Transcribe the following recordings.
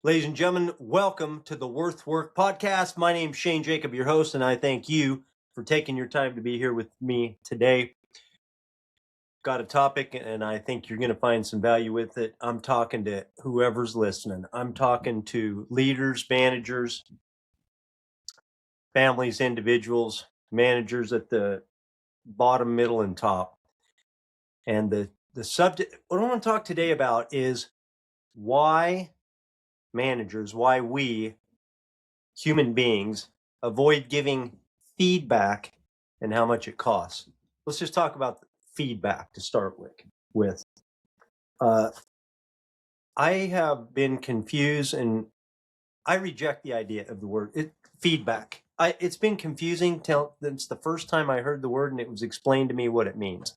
Ladies and gentlemen, welcome to the Worth Work podcast. My name's Shane Jacob, your host, and I thank you for taking your time to be here with me today. Got a topic, and I think you're going to find some value with it. I'm talking to whoever's listening. I'm talking to leaders, managers, families, individuals, managers at the bottom, middle, and top. And the subject, what I want to talk today about is why managers, why we human beings avoid giving feedback and how much it costs. Let's just talk about feedback to start with. I have been confused, and I reject the idea of the word feedback. It's been confusing since the first time I heard the word and it was explained to me what it means.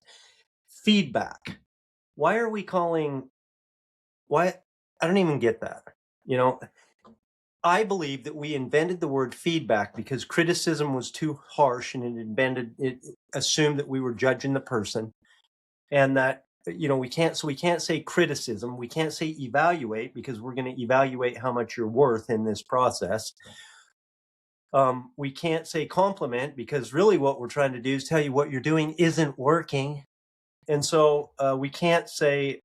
Feedback. Why are we calling? Why? I don't even get that. I believe that we invented the word feedback because criticism was too harsh, and it assumed that we were judging the person, and that we can't say criticism, we can't say evaluate, because we're going to evaluate how much you're worth in this process. We can't say compliment, because really what we're trying to do is tell you what you're doing isn't working, and so we can't say.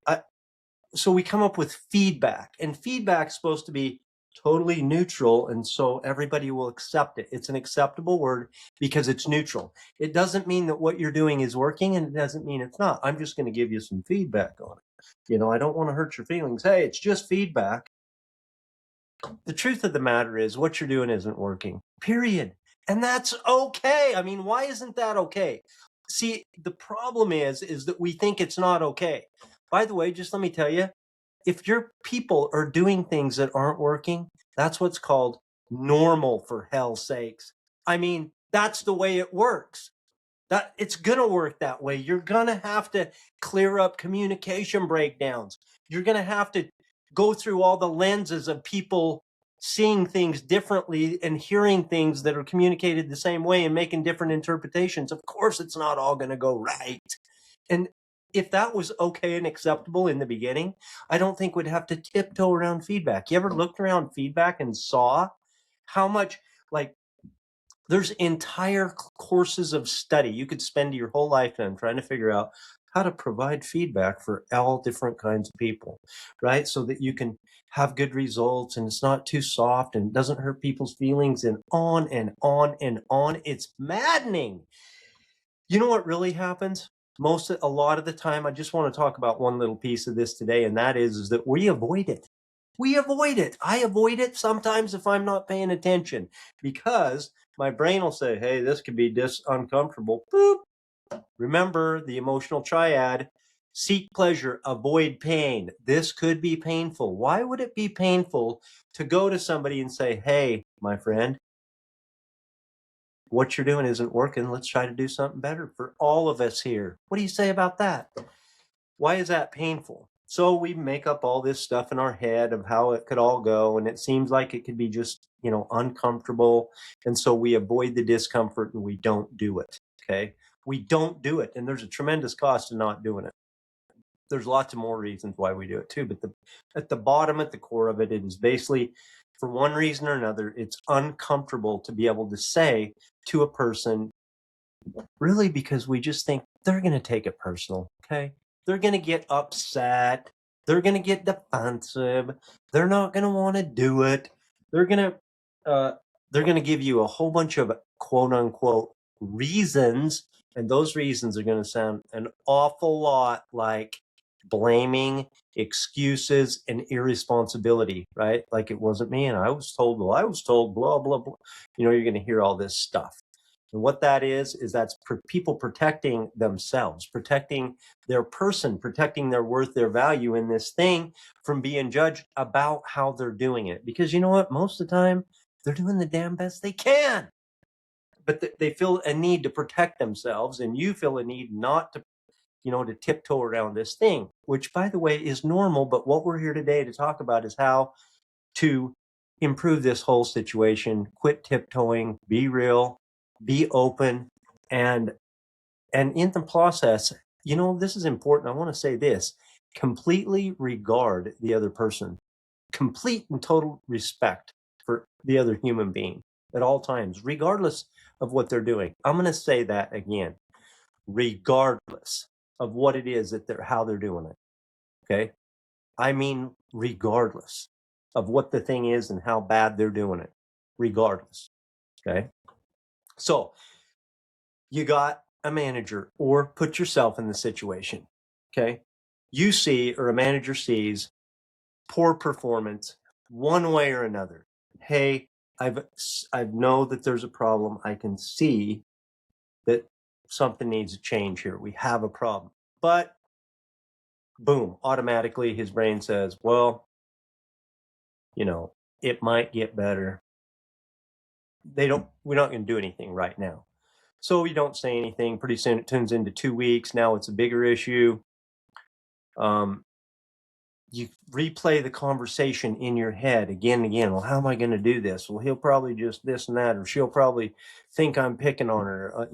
So we come up with feedback, and feedback's supposed to be totally neutral, and so everybody will accept it. It's an acceptable word because it's neutral. It doesn't mean that what you're doing is working, and it doesn't mean it's not. I'm just going to give you some feedback on it. I don't want to hurt your feelings. Hey, it's just feedback. The truth of the matter is what you're doing isn't working, period. And that's okay. I mean, why isn't that okay? See, the problem is that we think it's not okay. By the way, just let me tell you, if your people are doing things that aren't working, that's what's called normal, for hell's sakes. I mean, that's the way it works. That it's going to work that way. You're going to have to clear up communication breakdowns. You're going to have to go through all the lenses of people seeing things differently and hearing things that are communicated the same way and making different interpretations. Of course, it's not all going to go right. And if that was okay and acceptable in the beginning, I don't think we'd have to tiptoe around feedback. You ever looked around feedback and saw how much, there's entire courses of study you could spend your whole lifetime trying to figure out how to provide feedback for all different kinds of people, right? So that you can have good results, and it's not too soft and doesn't hurt people's feelings, and on and on and on. It's maddening. You know what really happens? A lot of the time, I just want to talk about one little piece of this today, and that is that we avoid it. We avoid it. I avoid it sometimes if I'm not paying attention, because my brain will say, hey, this could be uncomfortable. Boop. Remember the emotional triad: seek pleasure, avoid pain. This could be painful. Why would it be painful to go to somebody and say, hey, my friend, what you're doing isn't working. Let's try to do something better for all of us here. What do you say about that? Why is that painful? So we make up all this stuff in our head of how it could all go, and it seems like it could be just, uncomfortable. And so we avoid the discomfort and we don't do it. Okay. We don't do it. And there's a tremendous cost to not doing it. There's lots of more reasons why we do it too. But at the bottom, at the core of it, it is basically, for one reason or another, it's uncomfortable to be able to say to a person, really, because we just think they're going to take it personal. Okay. They're going to get upset. They're going to get defensive. They're not going to want to do it. They're going to give you a whole bunch of quote unquote reasons. And those reasons are going to sound an awful lot like blaming, excuses, and irresponsibility, right? Like it wasn't me, and I was told, blah, blah, blah. You're going to hear all this stuff. And what that is that's people protecting themselves, protecting their person, protecting their worth, their value in this thing from being judged about how they're doing it. Because you know what? Most of the time, they're doing the damn best they can. But they feel a need to protect themselves, and you feel a need not to, to tiptoe around this thing, which, by the way, is normal. But what we're here today to talk about is how to improve this whole situation. Quit tiptoeing, be real, be open, and in the process, this is important. I want to say this: completely regard the other person, complete and total respect for the other human being at all times, regardless of what they're doing. I'm going to say that again, regardless of what it is that how they're doing it. Okay. I mean, regardless of what the thing is and how bad they're doing it, regardless. Okay. So you got a manager, or put yourself in the situation. Okay. You see, or a manager sees poor performance one way or another. Hey, I know that there's a problem. I can see that something needs to change here. We have a problem. But boom, automatically his brain says, well, it might get better. We're not going to do anything right now. So you don't say anything. Pretty soon it turns into 2 weeks. Now it's a bigger issue. You replay the conversation in your head again and again. Well, how am I going to do this? Well, he'll probably just this and that, or she'll probably think I'm picking on her.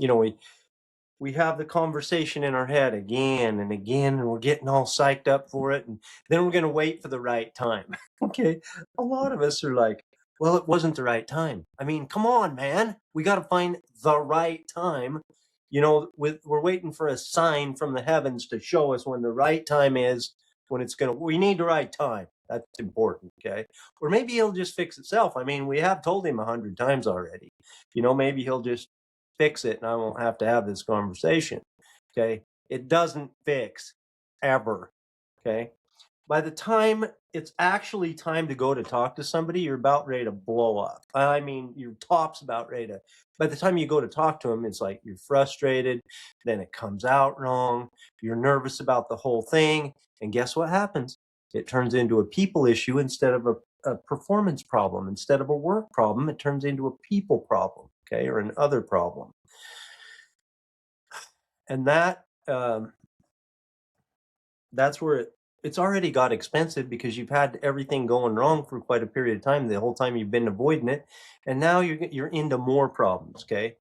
We have the conversation in our head again and again, and we're getting all psyched up for it. And then we're going to wait for the right time. Okay. A lot of us are like, well, it wasn't the right time. I mean, come on, man. We got to find the right time. We're waiting for a sign from the heavens to show us when the right time is, when we need the right time. That's important. Okay. Or maybe he'll just fix itself. I mean, we have told him 100 times already. Maybe he'll just fix it and I won't have to have this conversation. Okay. It doesn't fix ever. Okay. By the time it's actually time to go to talk to somebody, you're about ready to blow up. I mean, your top's about ready to, by the time you go to talk to them, it's like you're frustrated, then it comes out wrong, you're nervous about the whole thing, and guess what happens? It turns into a people issue instead of a performance problem. Instead of a work problem, it turns into a people problem, okay, or an other problem. And that's where it's already got expensive, because you've had everything going wrong for quite a period of time, the whole time you've been avoiding it, and now you're into more problems. Okay,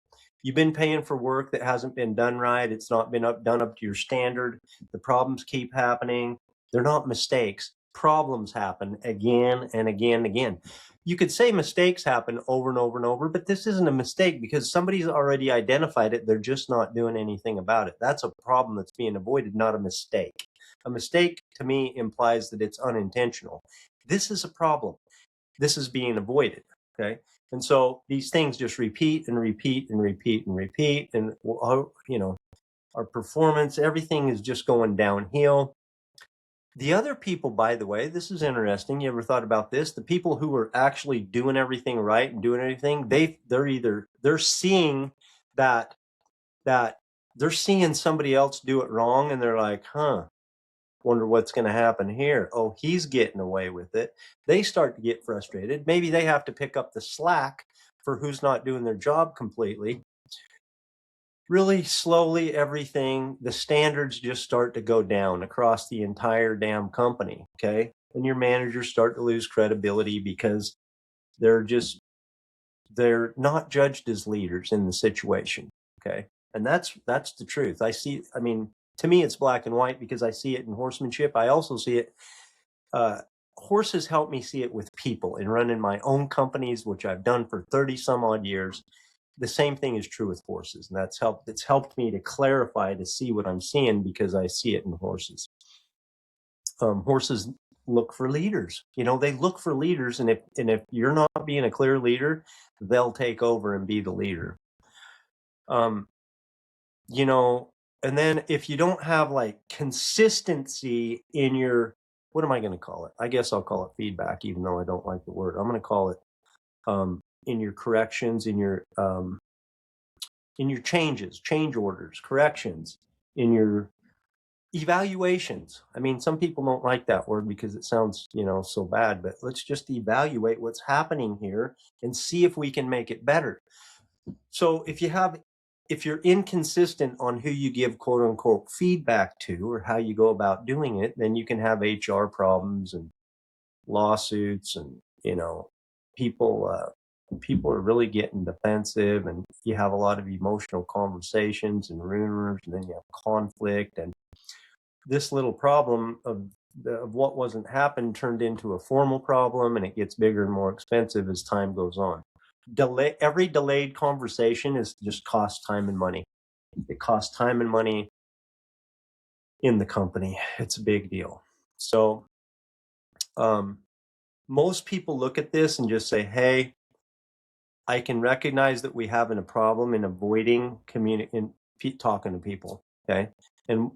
you've been paying for work that hasn't been done right. It's not been done up to your standard. The problems keep happening. They're not mistakes. Problems happen again and again and again. You could say mistakes happen over and over and over, but this isn't a mistake because somebody's already identified it. They're just not doing anything about it. That's a problem that's being avoided, not a mistake. A mistake to me implies that it's unintentional. This is a problem. This is being avoided. Okay. And so these things just repeat and repeat and repeat and repeat. And, our performance, everything is just going downhill. The other people, by the way, this is interesting. You ever thought about this? The people who are actually doing everything right and doing everything, they're seeing that they're seeing somebody else do it wrong, and they're like, wonder what's going to happen here. Oh, he's getting away with it. They start to get frustrated. Maybe they have to pick up the slack for who's not doing their job completely. Really slowly, the standards just start to go down across the entire damn company. Okay. And your managers start to lose credibility because they're not judged as leaders in the situation. Okay. And that's the truth. To me, it's black and white because I see it in horsemanship. I also see it, horses help me see it with people in running my own companies, which I've done for 30 some odd years. The same thing is true with horses. And it's helped me to clarify, to see what I'm seeing, because I see it in horses. Horses look for leaders. They look for leaders. And if you're not being a clear leader, they'll take over and be the leader. And then if you don't have like consistency in your, what am I going to call it? I guess I'll call it feedback, even though I don't like the word. I'm going to call it in your corrections, in your change orders, corrections, in your evaluations. I mean, some people don't like that word because it sounds, so bad, but let's just evaluate what's happening here and see if we can make it better. So if you're inconsistent on who you give quote unquote feedback to, or how you go about doing it, then you can have HR problems and lawsuits and, you know, people are really getting defensive, and you have a lot of emotional conversations and rumors, and then you have conflict, and this little problem of what wasn't happened turned into a formal problem, and it gets bigger and more expensive as time goes on. Every delayed conversation is just cost time and money. It costs time and money in the company. It's a big deal. So um, most people look at this and just say, hey, I can recognize that we having a problem in avoiding talking to people. Okay. And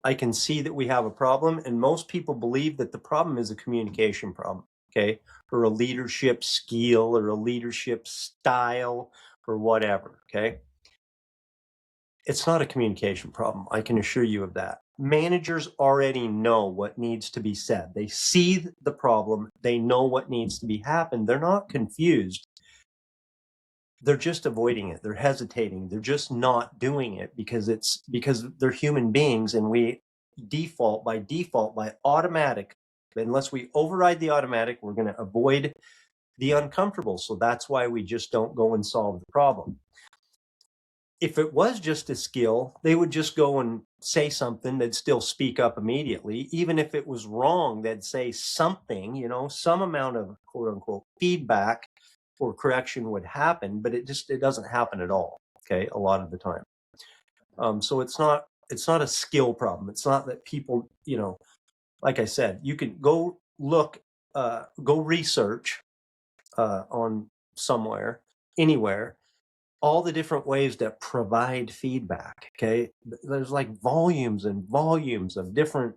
I can see that we have a problem, and most people believe that the problem is a communication problem, okay, or a leadership skill or a leadership style or whatever, okay? It's not a communication problem. I can assure you of that. Managers already know what needs to be said. They see the problem. They know what needs to be happened. They're not confused. They're just avoiding it. They're hesitating. They're just not doing it because they're human beings, and we by automatic, unless we override the automatic, we're going to avoid the uncomfortable. So that's why we just don't go and solve the problem. If it was just a skill, they would just go and say something. They'd still speak up immediately. Even if it was wrong, they'd say something, some amount of quote unquote feedback or correction would happen, but it doesn't happen at all. Okay. A lot of the time. So it's not a skill problem. It's not that people, like I said, you can go look, go research on somewhere, anywhere, all the different ways that provide feedback. Okay. There's like volumes and volumes of different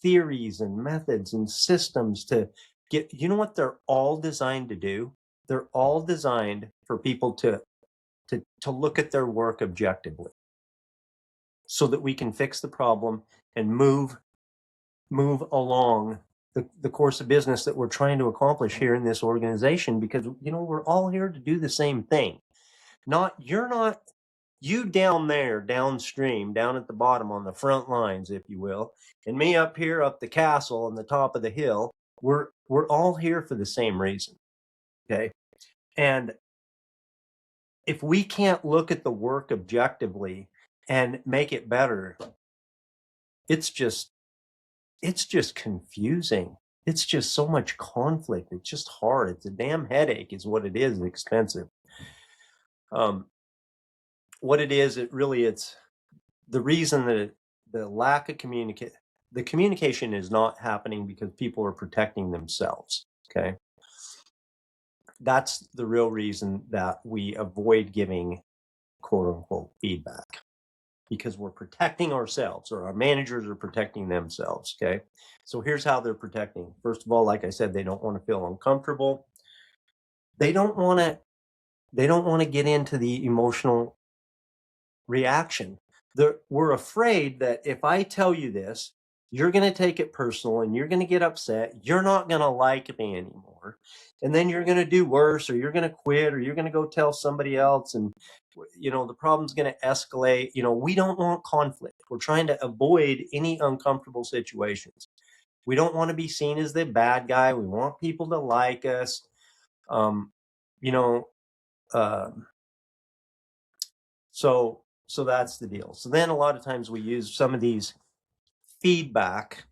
theories and methods and systems to get, what they're all designed to do? They're all designed for people to look at their work objectively so that we can fix the problem and move along the course of business that we're trying to accomplish here in this organization, because we're all here to do the same thing. You're not you down there downstream, down at the bottom on the front lines, if you will, and me up here up the castle on the top of the hill. We're all here for the same reason. Okay. And if we can't look at the work objectively and make it better, it's just confusing. It's just so much conflict. It's just hard. It's a damn headache is what it is. Expensive. What it is, it's the reason that the lack of the communication is not happening because people are protecting themselves. Okay. That's the real reason that we avoid giving quote unquote feedback, because we're protecting ourselves, or our managers are protecting themselves. Okay. So here's how they're protecting. First of all, like I said, they don't want to feel uncomfortable. They don't want to get into the emotional reaction. We're afraid that if I tell you this, you're going to take it personal and you're going to get upset. You're not going to like me anymore. And then you're going to do worse, or you're going to quit, or you're going to go tell somebody else. And, the problem's going to escalate. We don't want conflict. We're trying to avoid any uncomfortable situations. We don't want to be seen as the bad guy. We want people to like us. You know, so that's the deal. So then a lot of times we use some of these feedback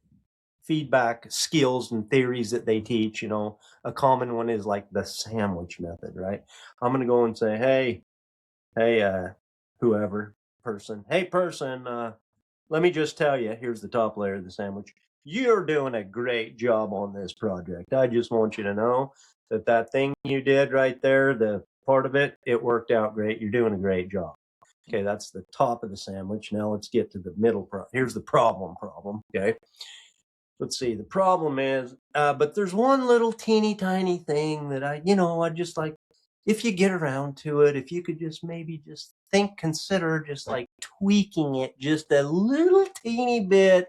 skills and theories that they teach. A common one is like the sandwich method, right? I'm going to go and say, hey, whoever person, hey person, let me just tell you, here's the top layer of the sandwich. You're doing a great job on this project. I just want you to know that thing you did right there, the part of it, it worked out great. You're doing a great job. Okay, that's the top of the sandwich. Now let's get to the middle. Here's the problem. Okay, let's see. The problem is, but there's one little teeny tiny thing that I just like, if you get around to it, if you could just maybe just consider just like tweaking it just a little teeny bit,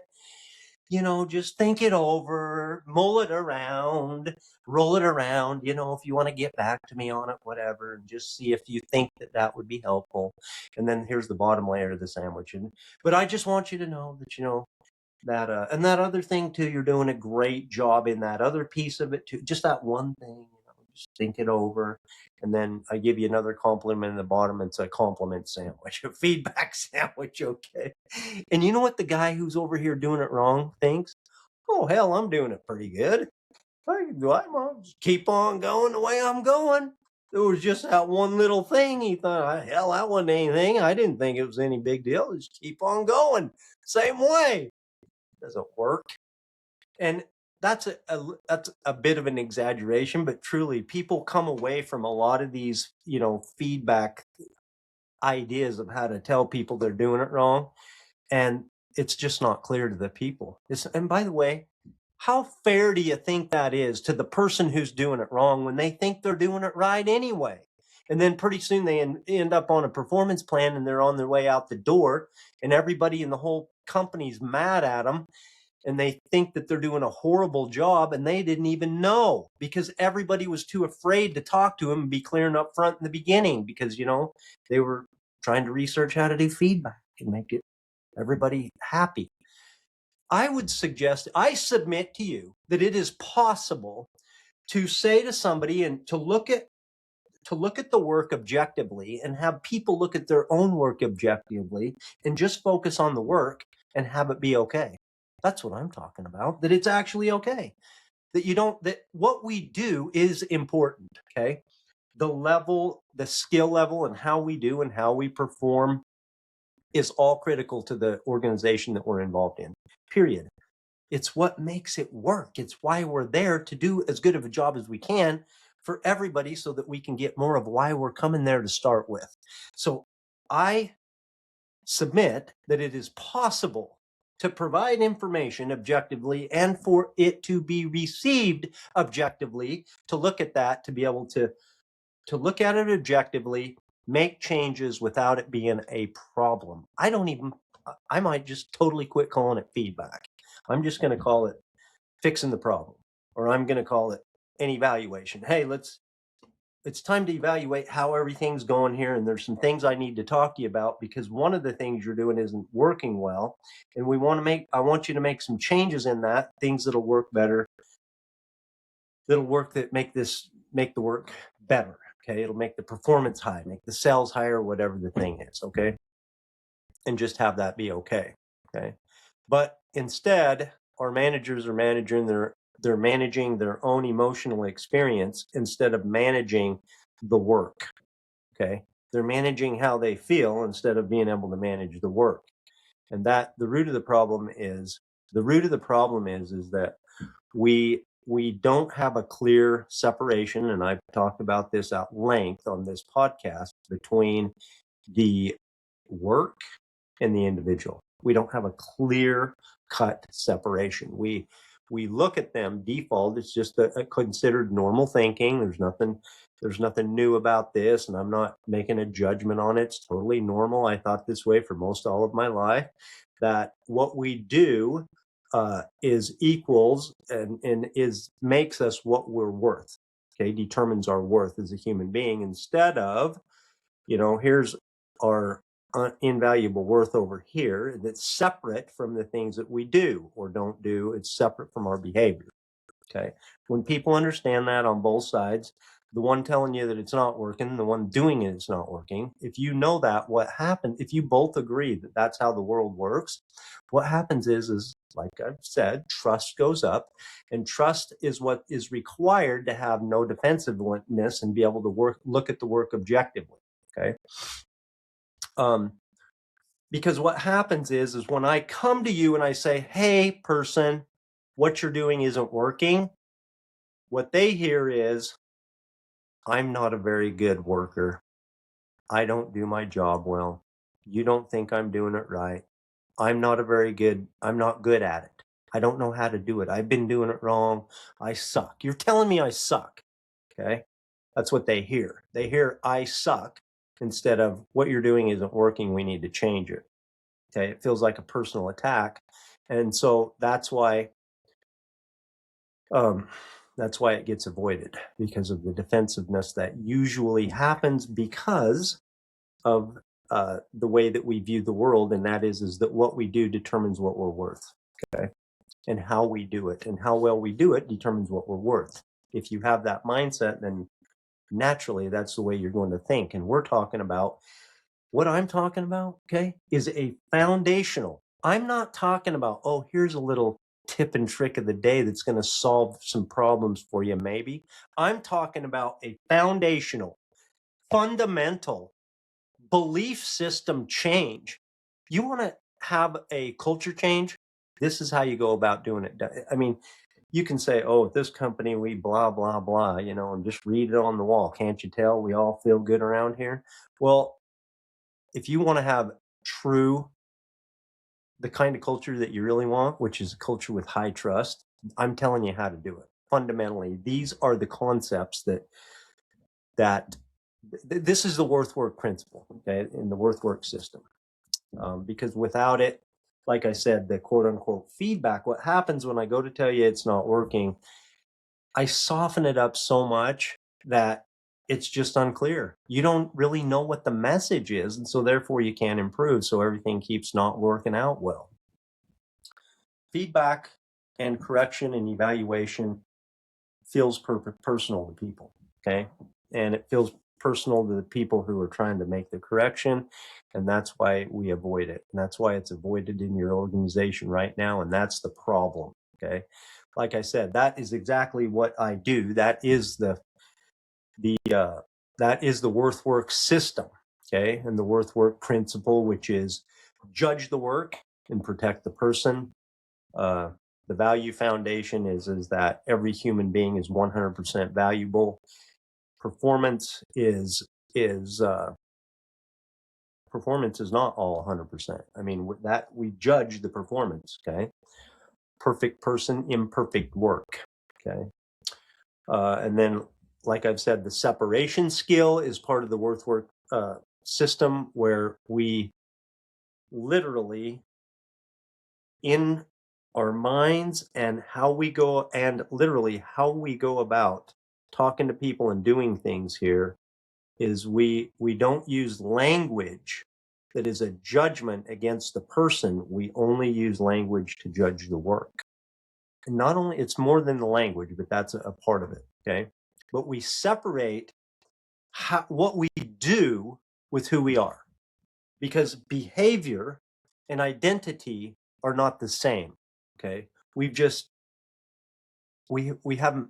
just think it over, mull it around, roll it around, if you want to get back to me on it, whatever, and just see if you think that would be helpful. And then here's the bottom layer of the sandwich. But I just want you to know that, And that other thing too, you're doing a great job in that other piece of it too. Just that one thing, just think it over. And then I give you another compliment in the bottom. It's a compliment sandwich, a feedback sandwich. Okay. And you know what the guy who's over here doing it wrong thinks? Oh, hell, I'm doing it pretty good. I'm just keep on going the way I'm going. It was just that one little thing. He thought, hell, that wasn't anything. I didn't think it was any big deal. Just keep on going. Same way. Doesn't work. And that's a bit of an exaggeration, but truly people come away from a lot of these, feedback ideas of how to tell people they're doing it wrong. And it's just not clear to the people. And by the way, how fair do you think that is to the person who's doing it wrong when they think they're doing it right anyway? And then pretty soon they end up on a performance plan and they're on their way out the door, and everybody in the whole company's mad at them, and they think that they're doing a horrible job, and they didn't even know because everybody was too afraid to talk to them and be clear and upfront in the beginning because, they were trying to research how to do feedback and make everybody happy. I would suggest, I submit to you that it is possible to say to somebody and to look at the work objectively and have people look at their own work objectively and just focus on the work and have it be okay. That's what I'm talking about, that it's actually okay. That what we do is important, okay? The skill level and how we do and how we perform is all critical to the organization that we're involved in, period. It's what makes it work. It's why we're there to do as good of a job as we can for everybody so that we can get more of why we're coming there to start with. So I submit that it is possible to provide information objectively and for it to be received objectively, to look at that, to be able to look at it objectively, make changes without it being a problem. I might just totally quit calling it feedback. I'm just going to call it fixing the problem, or I'm going to call it an evaluation. Hey, it's time to evaluate how everything's going here. And there's some things I need to talk to you about because one of the things you're doing isn't working well. And I want you to make some changes in that, things that'll work better, make the work better. Okay. It'll make the performance high, make the sales higher, whatever the thing is. Okay. And just have that be okay. Okay. But instead, our managers are they're managing their own emotional experience instead of managing the work. Okay. They're managing how they feel instead of being able to manage the work. And that the root of the problem is that we don't have a clear separation, and I've talked about this at length on this podcast, between the work and the individual. We don't have a clear cut separation. We look at them default. It's just a considered normal thinking. There's nothing new about this, and I'm not making a judgment on it. It's totally normal. I thought this way for most all of my life, that what we do is equals and makes us what we're worth. Okay, determines our worth as a human being, instead of, here's our invaluable worth over here that's separate from the things that we do or don't do. It's separate from our behavior. Okay. When people understand that on both sides, the one telling you that it's not working, the one doing it's not working. If you know that, what happens, if you both agree that that's how the world works, what happens is like I've said, trust goes up, and trust is what is required to have no defensiveness and be able to look at the work objectively. Okay. Because what happens is when I come to you and I say, hey, person, what you're doing isn't working, what they hear is, I'm not a very good worker. I don't do my job well. You don't think I'm doing it right. I'm not good at it. I don't know how to do it. I've been doing it wrong. I suck. You're telling me I suck. Okay. That's what they hear. They hear I suck instead of what you're doing isn't working. We need to change it. Okay. It feels like a personal attack. And so that's why it gets avoided, because of the defensiveness that usually happens because of the way that we view the world. And that is that what we do determines what we're worth. okay? And how we do it and how well we do it determines what we're worth. If you have that mindset, then naturally that's the way you're going to think. And we're talking about what I'm talking about, okay, is a foundational. I'm not talking about, oh, here's a little tip and trick of the day that's going to solve some problems for you, maybe. I'm talking about a foundational, fundamental belief system change. You want to have a culture change? This is how you go about doing it. I mean, you can say, oh, at this company, we blah, blah, blah, and just read it on the wall. Can't you tell we all feel good around here? Well, if you want to have true, the kind of culture that you really want, which is a culture with high trust, I'm telling you how to do it. Fundamentally, these are the concepts that this is the worth work principle, okay, in the worth work system. Because without it, like I said, the quote unquote feedback, what happens when I go to tell you it's not working, I soften it up so much that it's just unclear. You don't really know what the message is, and so therefore you can't improve. So everything keeps not working out well. Feedback and correction and evaluation feels personal to people, okay? And it feels personal to the people who are trying to make the correction, and that's why we avoid it. And that's why it's avoided in your organization right now, and that's the problem, okay? Like I said, that is exactly what I do. That is the worth work system, okay? And the worth work principle, which is judge the work and protect the person. The value foundation is that every human being is 100% valuable. Performance is performance is not all 100%. I mean, that we judge the performance, okay? Perfect person, imperfect work, okay? And then, like I've said, the separation skill is part of the worth work system, where we literally, in our minds and how we go, and literally how we go about talking to people and doing things here, is we don't use language that is a judgment against the person. We only use language to judge the work. And not only, it's more than the language, but that's a part of it, okay? But we separate what we do with who we are, because behavior and identity are not the same, okay? We've just, we haven't,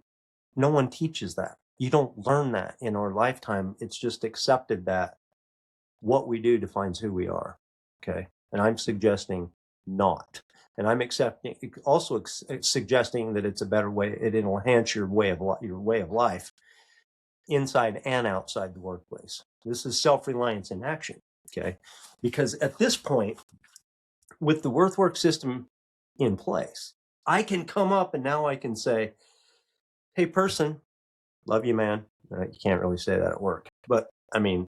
no one teaches that. You don't learn that in our lifetime. It's just accepted that what we do defines who we are, okay? And I'm suggesting not. And I'm suggesting that it's a better way. It'll enhance your way of life, inside and outside the workplace. This is self-reliance in action, okay? Because at this point, with the worth work system in place, I can come up and now I can say, hey, person, love you, man. You can't really say that at work, but I mean,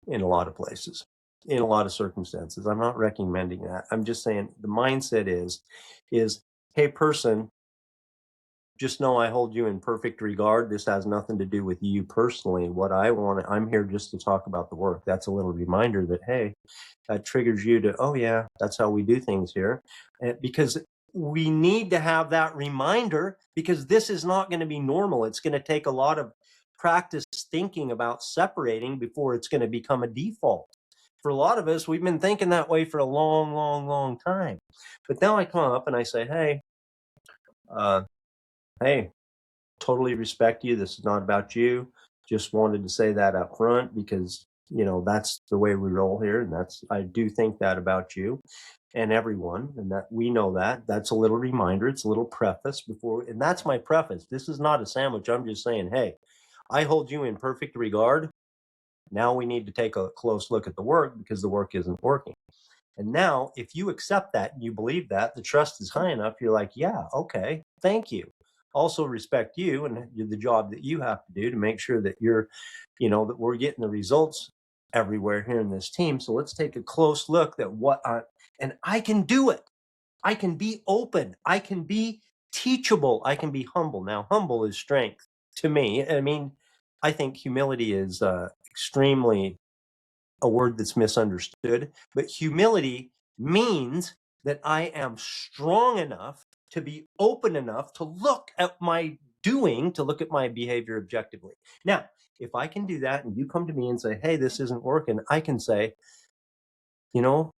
in a lot of places, in a lot of circumstances. I'm not recommending that. I'm just saying the mindset is, hey, person, just know I hold you in perfect regard. This has nothing to do with you personally. What I want, I'm here just to talk about the work. That's a little reminder that, hey, that triggers you to, oh yeah, that's how we do things here. Because we need to have that reminder, because this is not going to be normal. It's going to take a lot of practice thinking about separating before it's going to become a default. For a lot of us, we've been thinking that way for a long, long, long time. But now I come up and I say, hey, totally respect you. This is not about you. Just wanted to say that up front, because, that's the way we roll here. And I do think that about you and everyone, and that we know that. That's a little reminder. It's a little preface before, and that's my preface. This is not a sandwich. I'm just saying, hey, I hold you in perfect regard. Now we need to take a close look at the work, because the work isn't working. And now, if you accept that and you believe that, the trust is high enough, you're like, yeah, okay, thank you. Also respect you and the job that you have to do to make sure that that we're getting the results everywhere here in this team. So let's take a close look at and I can do it. I can be open. I can be teachable. I can be humble. Now, humble is strength to me. I mean, I think humility is extremely a word that's misunderstood, but humility means that I am strong enough to be open enough to look at my doing, to look at my behavior objectively. Now, if I can do that and you come to me and say, hey, this isn't working, I can say, you know,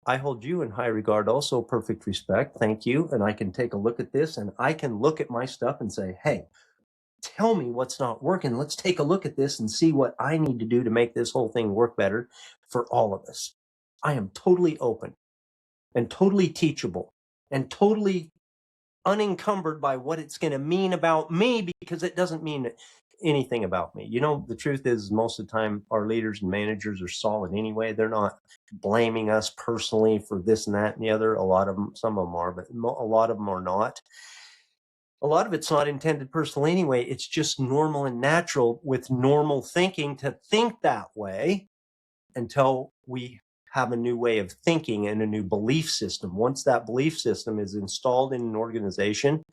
I hold you in high regard, also perfect respect. Thank you. And I can take a look at this and I can look at my stuff and say, hey, tell me what's not working. Let's take a look at this and see what I need to do to make this whole thing work better for all of us. I am totally open and totally teachable and totally unencumbered by what it's going to mean about me, because it doesn't mean anything about me. You know, the truth is, most of the time, our leaders and managers are solid anyway. They're not blaming us personally for this and that and the other. A lot of them, some of them are, but a lot of them are not. A lot of it's not intended personally anyway. It's just normal and natural with normal thinking to think that way until we have a new way of thinking and a new belief system. Once that belief system is installed in an organization,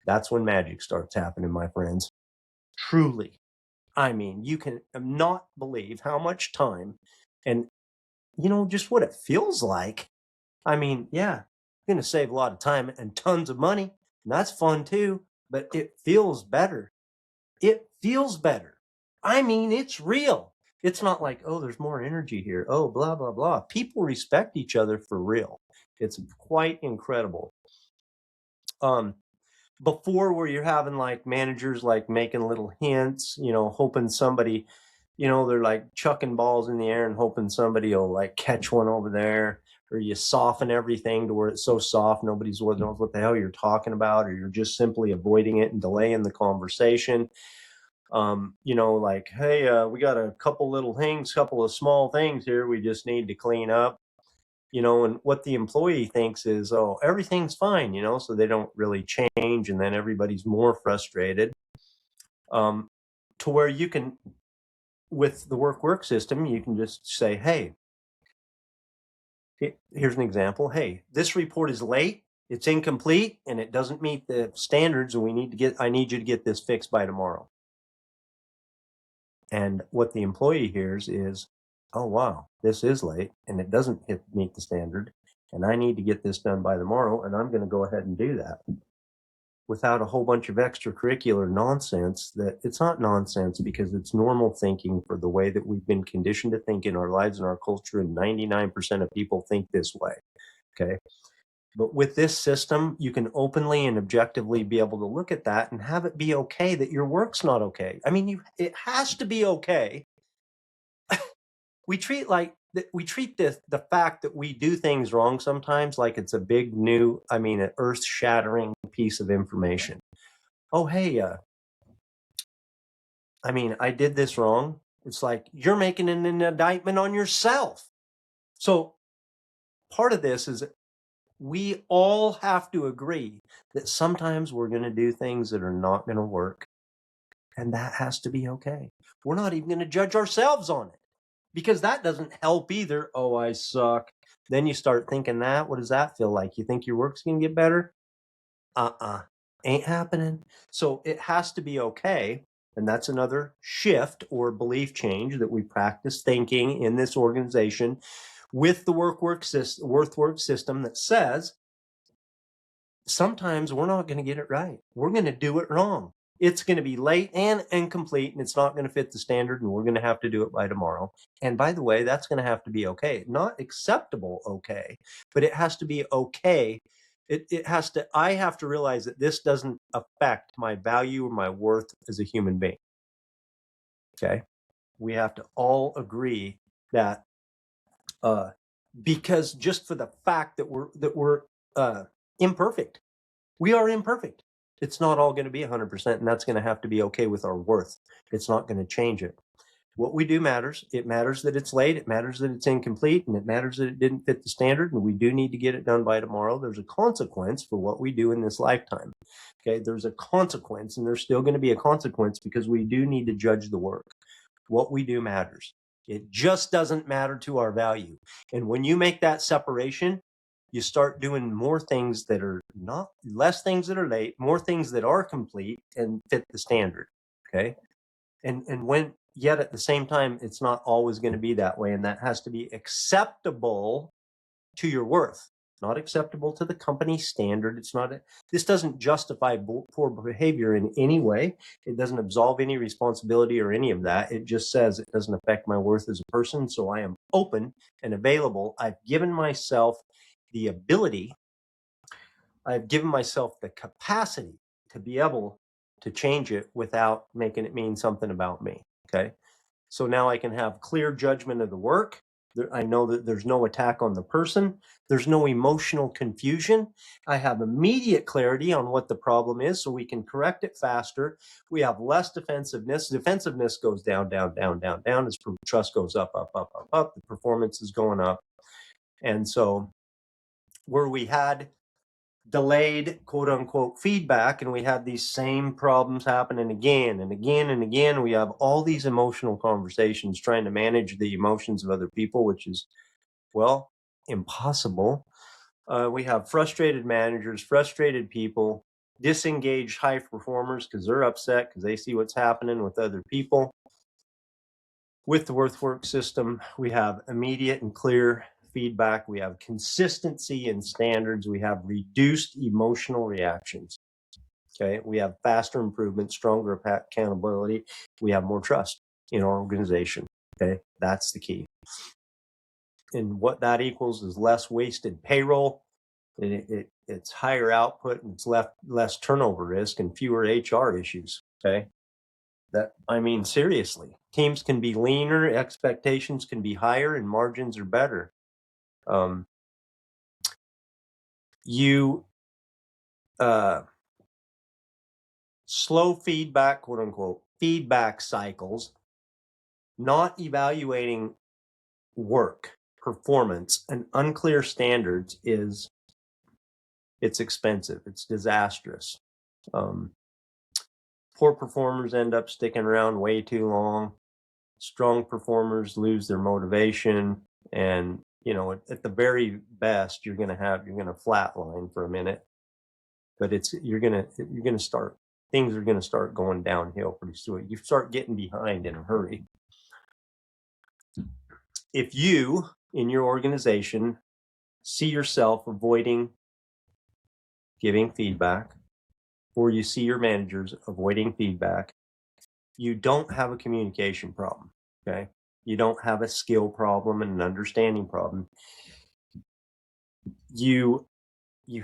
that's when magic starts happening, my friends. Truly. I mean, you can not believe how much time and, just what it feels like. I mean, yeah, you're going to save a lot of time and tons of money. And that's fun too, but it feels better. It feels better. I mean, it's real. It's not like, oh, there's more energy here. Oh, blah, blah, blah. People respect each other for real. It's quite incredible. Before, where you're having like managers like making little hints, hoping somebody, they're like chucking balls in the air and hoping somebody will like catch one over there, or you soften everything to where it's so soft nobody's knows what the hell you're talking about, or you're just simply avoiding it and delaying the conversation. Like, hey, we got a couple of small things here we just need to clean up, and what the employee thinks is, oh, everything's fine, so they don't really change. And then everybody's more frustrated, to where you can, with the work system, you can just say, hey, here's an example. Hey, this report is late, it's incomplete, and it doesn't meet the standards, and I need you to get this fixed by tomorrow. And what the employee hears is, oh, wow, this is late and it doesn't meet the standard, and I need to get this done by tomorrow, and I'm going to go ahead and do that without a whole bunch of extracurricular nonsense. That it's not nonsense, because it's normal thinking for the way that we've been conditioned to think in our lives and our culture, and 99% of people think this way. Okay. But with this system, you can openly and objectively be able to look at that and have it be okay that your work's not okay. I mean, it has to be okay. We treat the fact that we do things wrong sometimes like it's a big new, an earth-shattering piece of information. Oh, hey, I did this wrong. It's like you're making an indictment on yourself. So part of this is we all have to agree that sometimes we're going to do things that are not going to work. And that has to be okay. We're not even going to judge ourselves on it, because that doesn't help either. Oh, I suck. Then you start thinking that. What does that feel like? You think your work's going to get better? Ain't happening. So it has to be okay. And that's another shift or belief change that we practice thinking in this organization with the work system that says, sometimes we're not going to get it right. We're going to do it wrong. It's going to be late and incomplete, and it's not going to fit the standard, and we're going to have to do it by tomorrow. And by the way, that's going to have to be okay. Not acceptable okay, but it has to be okay. I have to realize that this doesn't affect my value or my worth as a human being. Okay. We have to all agree that, because just for the fact that we're imperfect, we are imperfect. It's not all going to be 100%, and that's going to have to be okay with our worth. It's not going to change it. What we do matters. It matters that it's late. It matters that it's incomplete, and it matters that it didn't fit the standard, and we do need to get it done by tomorrow. There's a consequence for what we do in this lifetime. Okay, there's a consequence, and there's still going to be a consequence, because we do need to judge the work. What we do matters. It just doesn't matter to our value. And when you make that separation, you start doing more things that are not, less things that are late, more things that are complete and fit the standard. Okay. And when, yet at the same time, it's not always going to be that way. And that has to be acceptable to your worth, not acceptable to the company standard. This doesn't justify poor behavior in any way. It doesn't absolve any responsibility or any of that. It just says it doesn't affect my worth as a person. So I am open and available. I've given myself the ability, I've given myself the capacity to be able to change it without making it mean something about me. Okay. So now I can have clear judgment of the work. I know that there's no attack on the person. There's no emotional confusion. I have immediate clarity on what the problem is so we can correct it faster. We have less defensiveness. Defensiveness goes down, down, down, down, down as trust goes up, up, up, up, up. The performance is going up. And so where we had delayed quote unquote feedback and we had these same problems happening again and again and again, we have all these emotional conversations trying to manage the emotions of other people, which is, well, impossible. We have frustrated managers, frustrated people, disengaged high performers because they're upset because they see what's happening with other people. With the work system, we have immediate and clear feedback. We have consistency in standards. We have reduced emotional reactions. Okay. We have faster improvement, stronger accountability. We have more trust in our organization. Okay. That's the key. And what that equals is less wasted payroll. It's higher output and it's less turnover risk and fewer HR issues. Okay. Seriously, teams can be leaner, expectations can be higher, and margins are better. Slow feedback, quote unquote, feedback cycles, not evaluating work, performance, and unclear standards it's expensive. It's disastrous. Poor performers end up sticking around way too long. Strong performers lose their motivation, and at the very best you're going to flatline for a minute, but you're going to start, things are going to start going downhill pretty soon. You start getting behind in a hurry. If you in your organization see yourself avoiding giving feedback, or you see your managers avoiding feedback, you don't have a communication problem. Okay. You don't have a skill problem and an understanding problem. You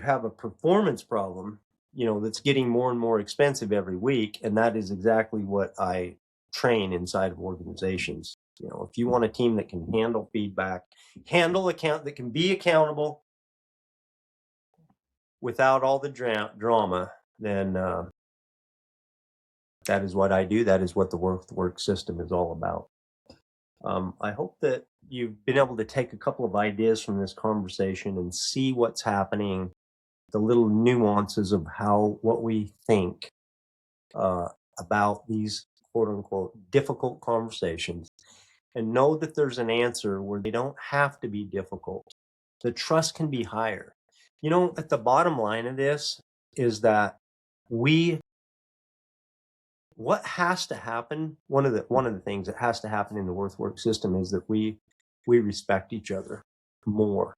have a performance problem, that's getting more and more expensive every week. And that is exactly what I train inside of organizations. If you want a team that can handle feedback, that can be accountable without all the drama, then that is what I do. That is what the work system is all about. I hope that you've been able to take a couple of ideas from this conversation and see what's happening, the little nuances of what we think about these quote unquote difficult conversations, and know that there's an answer where they don't have to be difficult. The trust can be higher. At the bottom line of this is that what has to happen, one of the things that has to happen in the work system is that we respect each other more.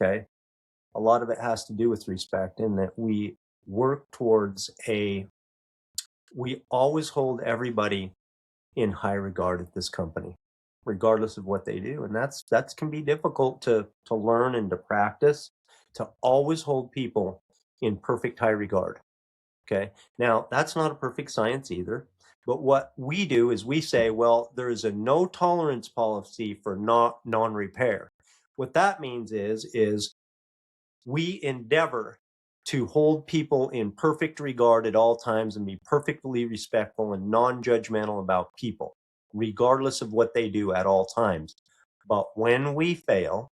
Okay. A lot of it has to do with respect, in that we work towards we always hold everybody in high regard at this company, regardless of what they do. And that can be difficult to learn and to practice, to always hold people in perfect high regard. Okay. Now, that's not a perfect science either. But what we do is we say, well, there is a no tolerance policy for non-repair. What that means is we endeavor to hold people in perfect regard at all times and be perfectly respectful and non-judgmental about people, regardless of what they do at all times. But when we fail,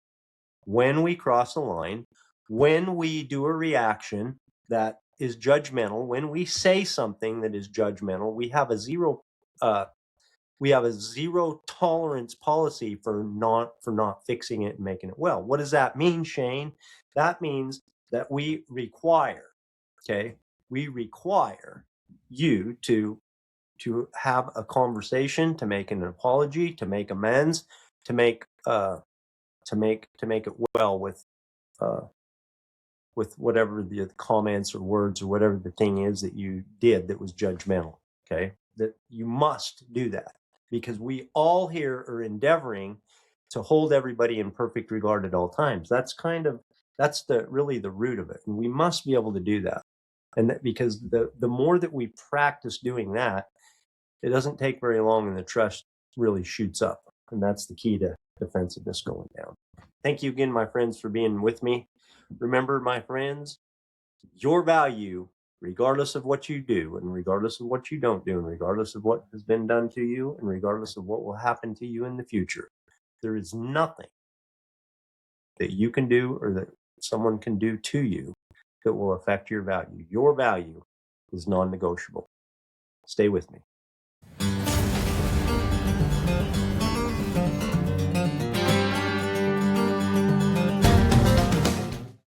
when we cross a line, when we do a reaction that is judgmental, when we say something that is judgmental, we have a zero tolerance policy for not fixing it and making it well. What does that mean, Shane? That means that we require you to have a conversation, to make an apology, to make amends, to to make it well with whatever the comments or words or whatever the thing is that you did that was judgmental. Okay, that you must do that, because we all here are endeavoring to hold everybody in perfect regard at all times. That's really the root of it, and we must be able to do that. And that, because the more that we practice doing that, it doesn't take very long and the trust really shoots up. And that's the key to defensiveness going down. Thank you again, my friends, for being with me. Remember, my friends, your value, regardless of what you do, and regardless of what you don't do, and regardless of what has been done to you, and regardless of what will happen to you in the future, there is nothing that you can do or that someone can do to you that will affect your value. Your value is non-negotiable. Stay with me.